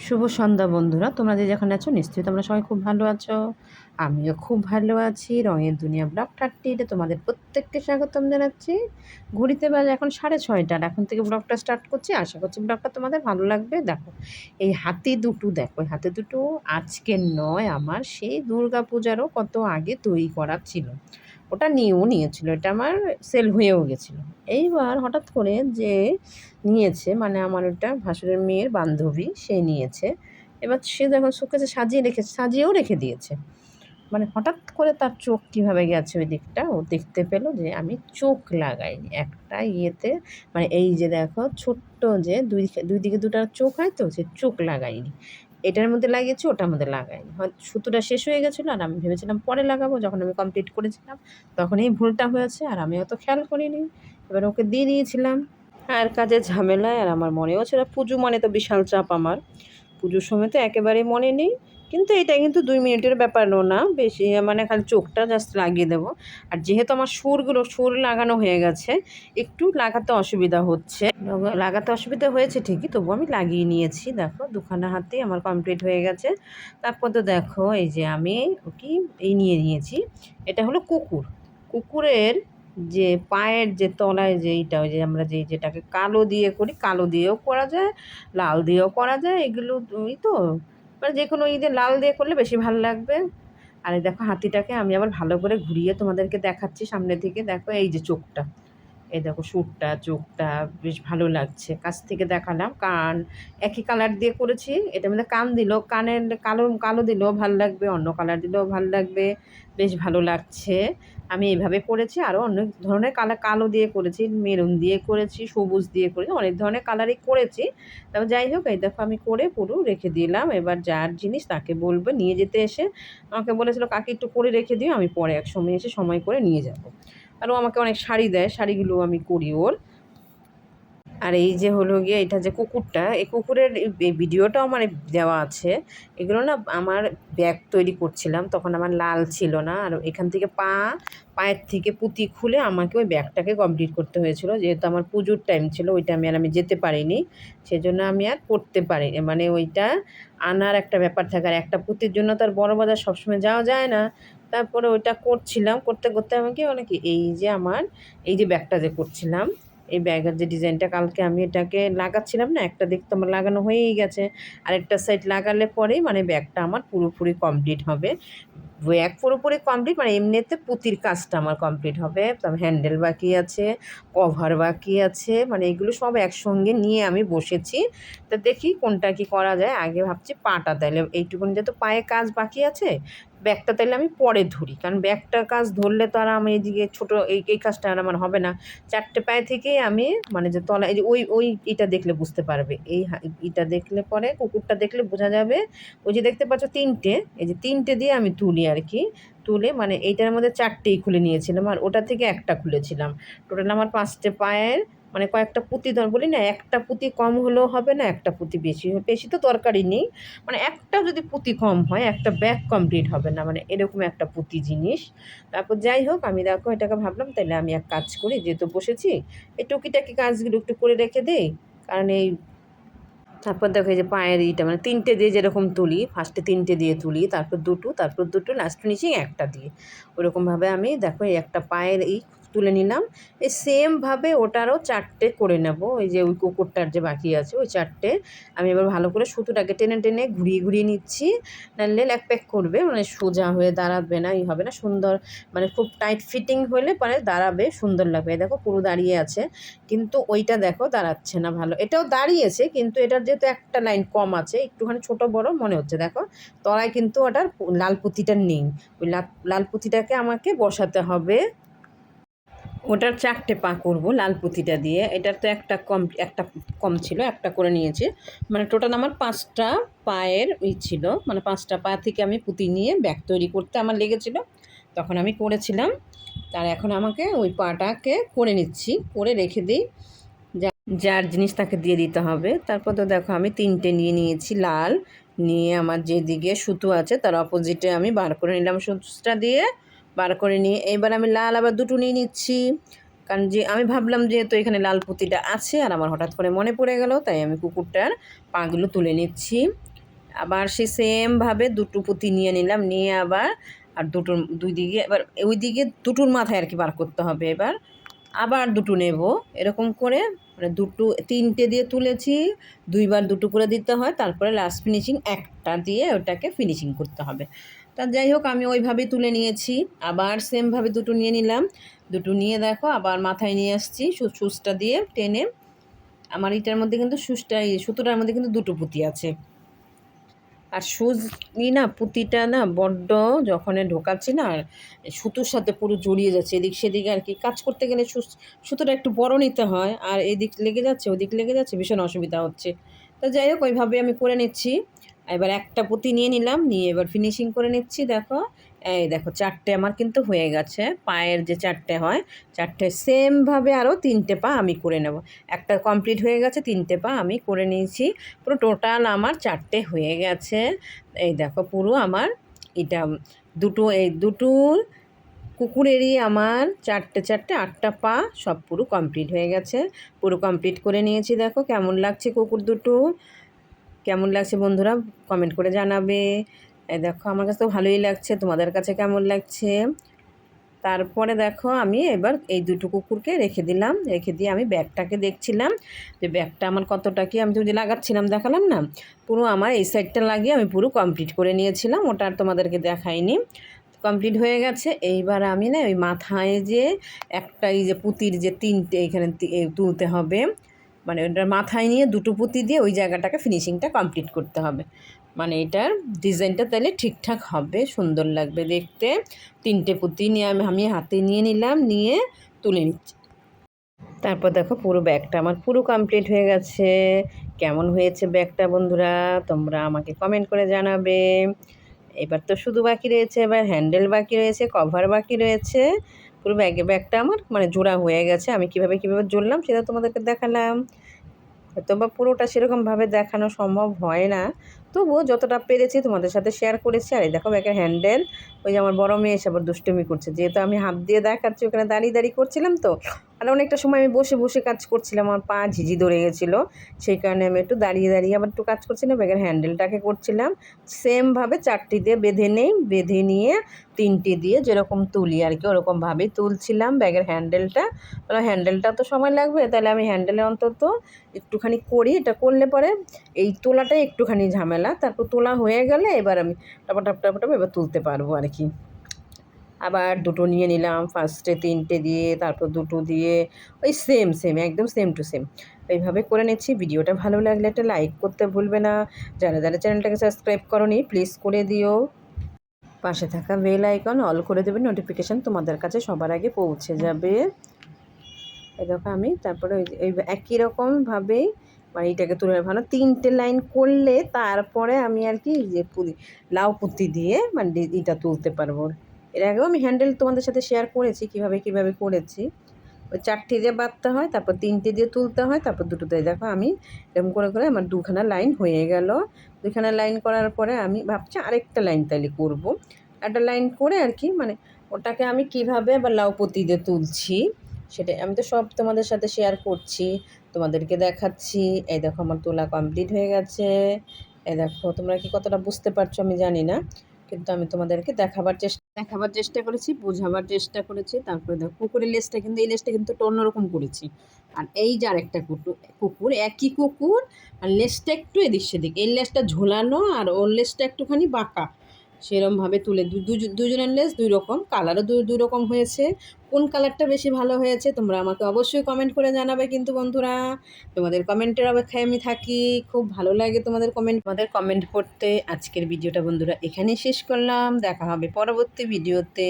শুভ সন্ধ্যা বন্ধুরা, তোমরা যে যেখানে আছো নিশ্চয়ই তোমরা সবাই খুব ভালো আছো। আমিও খুব ভালো আছি। রঙের দুনিয়া ব্লগ 30 তোমাদের প্রত্যেককে স্বাগতম জানাচ্ছি। ঘড়িতে বাজে এখন 6:30, এখন থেকে ব্লগটা স্টার্ট করছি। আশা করছি ব্লগটা তোমাদের ভালো লাগবে। দেখো এই হাতি দুটো, দেখো এই হাতি দুটো আজকের নয়, আমার সেই দুর্গা পূজারও কত আগে তৈরি করা ছিল। ওটা নিয়েছিল, এটা আমার সেল হয়েও গেছিলো। এইবার হঠাৎ করে যে নিয়েছে, মানে আমার ওটা ভাসুরের মেয়ের বান্ধবী, সে নিয়েছে। এবার সে যখন শোকেসে সাজিয়েও রেখে দিয়েছে। মানে হঠাৎ করে তার চোখ কীভাবে গেছে ওই দিকটা, ও দেখতে পেলো যে আমি চোখ লাগাইনি একটা ইয়েতে। মানে এই যে দেখো ছোট্ট যে দুই দিকে দুটো চোখ হয়, তো সে চোখ লাগাইনি। এটার মধ্যে লাগিয়েছি, ওটার মধ্যে লাগাইনি। হয়তো সুতোটা শেষ হয়ে গেছিলো, আর আমি ভেবেছিলাম পরে লাগাবো। যখন আমি কমপ্লিট করেছিলাম তখন এই ভুলটা হয়েছে, আর আমি অত খেয়াল করিনি। এবার ওকে দিয়ে দিয়েছিলাম। আর কাজের ঝামেলায় আর আমার মনেও ছিল, পুজো মানে তো বিশাল চাপ আমার। পুজোর সময় তো একেবারেই মনে নেই। কিন্তু এটা কিন্তু 2 মিনিটের ব্যাপারও না, বেশি মানে খালি চোখটা জাস্ট লাগিয়ে দেবো। আর যেহেতু আমার সুর লাগানো হয়ে গেছে, একটু লাগাতে অসুবিধা হচ্ছে। লাগাতে অসুবিধা হয়েছে ঠিকই, তবু আমি লাগিয়ে নিয়েছি। দেখো দুখানা হাতেই আমার কমপ্লিট হয়ে গেছে। তারপর তো দেখো এই যে আমি কি এই নিয়ে নিয়েছি, এটা হলো কুকুরের যে পায়ের যে তলায় যে এইটা, ওই যে আমরা যেটাকে কালো দিয়ে করি, কালো দিয়েও করা যায়, লাল দিয়েও করা যায়। এগুলো ওই তো মানে যে কোনো ঈদে লাল দিয়ে করলে বেশি ভালো লাগবে। আর এই দেখো হাতিটাকে আমি আবার ভালো করে ঘুরিয়ে তোমাদেরকে দেখাচ্ছি সামনে থেকে। দেখো এই যে চোখটা, এই দেখো সুরটা, চোখটা বেশ ভালো লাগছে। কাছ থেকে দেখালাম। কান একই কালার দিয়ে করেছি। এটার মধ্যে কান দিলেও, কানের কালো কালো দিলেও ভালো লাগবে, অন্য কালার দিলেও ভালো লাগবে, বেশ ভালো লাগছে। আমি এইভাবে করেছি, আরও অনেক ধরনের কালো দিয়ে করেছি, মেরুন দিয়ে করেছি, সবুজ দিয়ে করেছি, অনেক ধরনের কালারই করেছি। তবে যাই হোক, এই দেখো আমি করে পুরো রেখে দিলাম। এবার যার জিনিস তাকে বলবো নিয়ে যেতে। এসে আমাকে বলেছিল কাকে একটু করে রেখে দিও, আমি পরে এক সময় এসে সময় করে নিয়ে যাব। আর ও আমাকে অনেক শাড়ি দেয়, শাড়িগুলো আমি করি ওর। আর এই যে হলো গিয়ে এটা যে কুকুরটা, এই কুকুরের এই ভিডিওটাও আমার দেওয়া আছে। এগুলো না আমার ব্যাগ তৈরি করছিলাম, তখন আমার লাল ছিল না। আর এখান থেকে পায়ের থেকে পুঁতি খুলে আমাকে ওই ব্যাগটাকে কমপ্লিট করতে হয়েছিল। যেহেতু আমার পুজোর টাইম ছিল, ওই টাইমে আর আমি যেতে পারিনি, সেজন্য আমি আর করতে পারিনি। মানে ওইটা আনার একটা ব্যাপার থাকে, আর একটা পুঁতির জন্য তো আর বড় বাজার সবসময় যাওয়া যায় না। তারপরে ওইটা করছিলাম, করতে করতে আমাকে অনেক এই যে আমার এই যে ব্যাগটা যে করছিলাম, এই ব্যাগের যে ডিজাইনটা কালকে আমি এটাকে লাগাচ্ছিলাম না, একটা দিক তো আমার লাগানো হয়েই গেছে। আরেকটা সাইড লাগালে পরেই মানে ব্যাগটা আমার পুরোপুরি কমপ্লিট হবে। ব্যাগ পুরোপুরি কমপ্লিট মানে এমনিতে পুঁতির কাজটা আমার কমপ্লিট হবে। তবে হ্যান্ডেল বাকি আছে, কভার বাকি আছে, মানে এগুলো সব একসঙ্গে নিয়ে আমি বসেছি। তা দেখি কোনটা কি করা যায়। আগে ভাবছি পাটা, তাইলে এইটুকুনি যেহেতু পায়ে কাজ বাকি আছে, ব্যাগটা তাইলে আমি পরে ধরি, কারণ ব্যাগটার কাজ ধরলে তো আর আমি এইদিকে ছোটো এই কাজটা আর আমার হবে না। 4টে পায়ে থেকেই আমি মানে যে তলা, এই যে ওই এটা দেখলে বুঝতে পারবে, এটা দেখলে পরে কুকুরটা দেখলে বোঝা যাবে। ওই যে দেখতে পাচ্ছ 3টে, এই যে 3টে দিয়ে আমি তুলি আর কি। তুলে মানে এইটার মধ্যে 4টেই খুলে নিয়েছিলাম, আর ওটা থেকে একটা খুলেছিলাম। টোটাল আমার 5টে পায়ের মানে কয়েকটা পুঁতি বলি না, একটা পুঁতি কম হলেও হবে না, একটা পুঁতি বেশি তো দরকারই নেই। মানে একটা যদি পুঁতি কম হয়, একটা ব্যাগ কমপ্লিট হবে না, মানে এরকম একটা পুঁতি জিনিস। তারপর যাই হোক, আমি দেখো এটাকে ভাবলাম তাহলে আমি এক কাজ করি, যেহেতু বসেছি এই টুকিটাকি কাজগুলো একটু করে রেখে দিই। কারণ এই তারপর দেখো এই যে পায়ের এইটা মানে 3টে দিয়ে যেরকম তুলি, ফার্স্টে 3টে দিয়ে তুলি, তারপর দুটো লাস্ট ফিনিশিং একটা দিয়ে, ওরকমভাবে আমি দেখো এই একটা পায়ের এই তুলে নিলাম। এই সেমভাবে ওটারও 4টে করে নেব। ওই যে ওই কুকুরটার যে বাকি আছে ওই 4টে আমি এবার ভালো করে সুতোটাকে টেনে টেনে ঘুরিয়ে নিচ্ছি। নাহলে ল্যাক প্যাক করবে, মানে সোজা হয়ে দাঁড়াবে না, এই হবে না সুন্দর। মানে খুব টাইট ফিটিং হলে পরে দাঁড়াবে, সুন্দর লাগবে। দেখো পুরো দাঁড়িয়ে আছে, কিন্তু ওইটা দেখো দাঁড়াচ্ছে না ভালো। এটাও দাঁড়িয়েছে, কিন্তু এটার যেহেতু একটা লাইন কম আছে, একটুখানি ছোট বড় মনে হচ্ছে। দেখো তলায় কিন্তু ওটার লাল পুঁতিটা নেই, ওই লাল পুঁতিটাকে আমাকে বসাতে হবে। ওটার 4টে পা করবো লাল পুঁতিটা দিয়ে। এটার তো একটা কম ছিল, একটা করে নিয়েছি। মানে টোটাল আমার 5টা পায়ের ছিল, মানে 5টা পা থেকে আমি পুঁতি নিয়ে ব্যাগ তৈরি করতে আমার লেগেছিল, তখন আমি করেছিলাম। তার এখন আমাকে ওই পাটাকে করে নিচ্ছি, করে রেখে দিই। যার জিনিস তাকে দিয়ে দিতে হবে। তারপর তো দেখো আমি 3টে নিয়ে নিয়েছি লাল, নিয়ে আমার যেদিকে সুতো আছে তার অপোজিটে আমি বার করে নিলাম, সুতোটা দিয়ে বার করে নিয়ে এবার আমি লাল আবার দুটো নিয়ে নিচ্ছি। কারণ যে আমি ভাবলাম যেহেতু এখানে লাল পুঁতিটা আছে, আর আমার হঠাৎ করে মনে পড়ে গেল, তাই আমি কুকুরটার পাগুলো তুলে নিচ্ছি। আবার সে সেমভাবে দুটো পুঁতি নিয়ে নিলাম, নিয়ে আবার আর দুটোর দুই দিকে এবার ওই দিকে দুটোর মাথায় আর কি বার করতে হবে। এবার আবার দুটো নেব, এরকম করে মানে দুটো তিনটে দিয়ে তুলেছি, দুইবার দুটো করে দিতে হয়, তারপরে লাস্ট ফিনিশিং একটা দিয়ে ওটাকে ফিনিশিং করতে হবে। তা যাই হোক আমি ওইভাবেই তুলে নিয়েছি। আবার সেমভাবে দুটো নিয়ে নিলাম, দুটো নিয়ে দেখো আবার মাথায় নিয়ে আসছি সুচটা দিয়ে টেনে। আমার এটার মধ্যে কিন্তু সুতোটার মধ্যে কিন্তু দুটো পুঁতি আছে। আর না পুঁতিটা না বড্ড যখন ঢোকাচ্ছি না, সুতোর সাথে পুরো জড়িয়ে যাচ্ছে এদিক সেদিকে আর কি। কাজ করতে গেলে সুতোটা একটু বড় নিতে হয়, আর এদিক লেগে যাচ্ছে ওদিক লেগে যাচ্ছে, ভীষণ অসুবিধা হচ্ছে। তো যাই হোক ওইভাবে আমি করে নিচ্ছি। এবার একটা পুঁতি নিয়ে নিলাম, নিয়ে এবার ফিনিশিং করে নিচ্ছি। দেখো এই দেখো চারটে আমার কিন্তু হয়ে গেছে, পায়ের যে চারটে হয় চারটে সেমভাবে আরও তিনটে পা আমি করে নেব। একটা কমপ্লিট হয়ে গেছে, তিনটে পা আমি করে নিয়েছি। পুরো টোটাল আমার চারটে হয়ে গেছে। এই দেখো পুরো আমার এটা দুটো কুকুরেরই আমার চারটে চারটে আটটা পা সব পুরো কমপ্লিট হয়ে গেছে। পুরো কমপ্লিট করে নিয়েছি। দেখো কেমন লাগছে কুকুর দুটো, কেমন লাগছে বন্ধুরা কমেন্ট করে জানাবে। এই দেখো আমার কাছে তো ভালোই লাগছে, তোমাদের কাছে কেমন লাগছে। তারপরে দেখো আমি এবার এই দুটো কুকুরকে রেখে দিলাম, রেখে দিয়ে আমি ব্যাগটাকে দেখছিলাম যে ব্যাগটা আমার কতটা কি, আমি তো যে লাগাচ্ছিলাম দেখালাম না, পুরো আমার এই সাইডটা লাগিয়ে আমি পুরো কমপ্লিট করে নিয়েছিলাম, ওটা আর তোমাদেরকে দেখাইনি। কমপ্লিট হয়ে গেছে। এইবার আমি না ওই মাথায় যে একটা এই যে পুঁতির যে তিনটে এখানে তুলতে হবে, মানে ওটার মাথায় নিয়ে দুটো পুঁতি দিয়ে ওই জায়গাটাকে ফিনিশিংটা কমপ্লিট করতে হবে। মানে এটার ডিজাইনটা তাহলে ঠিকঠাক হবে, সুন্দর লাগবে দেখতে। তিনটে পুঁতি নিয়ে আমি হাতে নিয়ে নিলাম, নিয়ে তুলে নিচ্ছি। তারপর দেখো পুরো ব্যাগটা আমার পুরো কমপ্লিট হয়ে গেছে। কেমন হয়েছে ব্যাগটা বন্ধুরা তোমরা আমাকে কমেন্ট করে জানাবে। এবার তো শুধু বাকি রয়েছে, এবার হ্যান্ডেল বাকি রয়েছে, কভার বাকি রয়েছে। পুরো ব্যাগটা আমার মানে জোড়া হয়ে গেছে। আমি কীভাবে জুড়লাম সেটা তোমাদেরকে দেখালাম। হয়তো বা পুরোটা সেরকমভাবে দেখানো সম্ভব হয় না, তবুও যতটা পেরেছি তোমাদের সাথে শেয়ার করেছি। আর এই দেখো ব্যাগের হ্যান্ডেল, ওই যে আমার বড় মেয়ে এসে আবার দুষ্টুমি করছে, যেহেতু আমি হাত দিয়ে দেখাচ্ছি, ওখানে দাঁড়িয়ে দাঁড়িয়ে করছিলাম তো, আর অনেকটা সময় আমি বসে বসে কাজ করছিলাম, আমার পা ঝিঝি ধরে গেছিলো, সেই কারণে আমি একটু দাঁড়িয়ে দাঁড়িয়ে আবার একটু কাজ করছিলাম, ব্যাগের হ্যান্ডেলটাকে করছিলাম। সেমভাবে চারটি দিয়ে বেঁধে নিয়ে তিনটি দিয়ে যেরকম তুলি আর কি ওরকমভাবেই তুলছিলাম ব্যাগের হ্যান্ডেলটা। হ্যান্ডেলটা তো সময় লাগবে, তাহলে আমি হ্যান্ডেলে অন্তত একটুখানি করি, এটা করলে পরে এই তোলাটাই একটুখানি ঝামেলা, তারপর তোলা হয়ে গেলে এবার আমি টাপাটাপ এবার তুলতে পারবো আর কি। আবার দুটো নিয়ে নিলাম, ফার্স্টে তিনটে দিয়ে তারপর দুটো দিয়ে ওই সেম একদম সেম টু সেম এইভাবে করে নিচ্ছি। ভিডিওটা ভালো লাগলে একটা লাইক করতে ভুলবে না, যারা যারা চ্যানেলটাকে সাবস্ক্রাইব করোনি প্লিজ করে দিও, পাশে থাকা বেল আইকন অল করে দেবে, নোটিফিকেশান তোমাদের কাছে সবার আগে পৌঁছে যাবে। এরকম আমি তারপরে ওই একই রকমভাবেই মানে এটাকে তুলে ভালো তিনটে লাইন করলে তারপরে আমি আর কি যে লাউ পুঁতি দিয়ে মানে এটা তুলতে পারবো। এর আগেও আমি হ্যান্ডেল তোমাদের সাথে শেয়ার করেছি কীভাবে করেছি। ওই চারটে দিয়ে বাঁধতে হয়, তারপর তিনটে দিয়ে তুলতে হয়, তারপর দুটো দিয়ে। দেখো আমি এরকম করে আমার দুখানা লাইন হয়ে গেল। দুখানা লাইন করার পরে আমি ভাবছি আরেকটা লাইন তাইলে করবো, একটা লাইন করে আর কি মানে ওটাকে আমি কীভাবে আবার লাউ পুঁতি দিয়ে তুলছি সেটাই আমি তো সব তোমাদের সাথে শেয়ার করছি, তোমাদেরকে দেখাচ্ছি। এই দেখো আমার তোলা কমপ্লিট হয়ে গেছে। এই দেখো তোমরা কি কতটা বুঝতে পারছো আমি জানি না, কিন্তু আমি তোমাদেরকে দেখাবার চেষ্টা করেছি, বোঝাবার চেষ্টা করেছি। তারপরে দেখো কুকুরের লেজটা কিন্তু এই লেজটা কিন্তু একটু অন্যরকম করেছি। আর এই যে আরেকটা কুকুর একই কুকুর, আর লেজটা একটু এদিক সেদিক, এই লেজটা ঝোলানো আর ওর লেজটা একটুখানি বাঁকা, সেরমভাবে তুলে দুজনের লেজ দুই রকম, কালারও দুই রকম হয়েছে। কোন কালারটা বেশি ভালো হয়েছে তোমরা আমাকে অবশ্যই কমেন্ট করে জানাবে কিন্তু বন্ধুরা, তোমাদের কমেন্টের অপেক্ষায় আমি থাকি। খুব ভালো লাগে তোমাদের কমেন্ট পড়তে। আজকের ভিডিওটা বন্ধুরা এখানেই শেষ করলাম, দেখা হবে পরবর্তী ভিডিওতে।